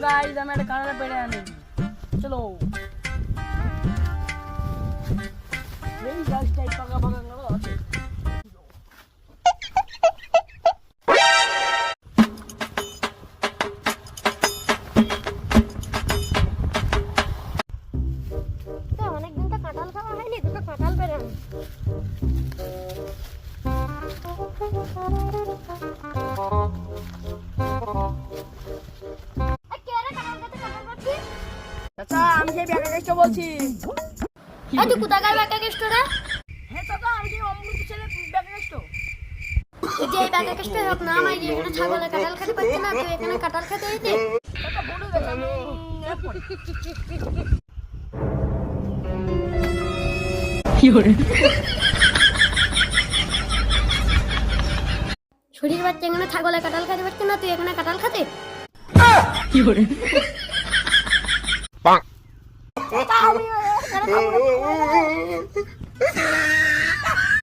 Guys আমি একটা কাঁঠাল পেড়ে আনি চলো এই গাছটাই পাকা পাকা গেল আছে অনেকদিন তো কাঁঠাল খাওয়া হয়নি, দুটো কাঁঠাল পেড়ে আনি। চাচা আমি সেই ব্যাগের কেষ্ট বলছি তুই কোথাকার ব্যাগের কেষ্ট রে? হ্যাঁ চাচা আমি সেই অমৃত ছেলে ব্যাগের কেষ্ট যে ব্যাগের কেষ্ট হোক না, আমার এখানে ছাগলের কাঁঠাল খেতে পারছি না, তুই এখানে কাঁঠাল খেতে এসে চাচা বলে গেছে আমি শরীর বাচ্চা এখানে ছাগলের কাঁঠাল খেতে পারছি না, তুই এখানে কাঁঠাল খেতে কি করে আমি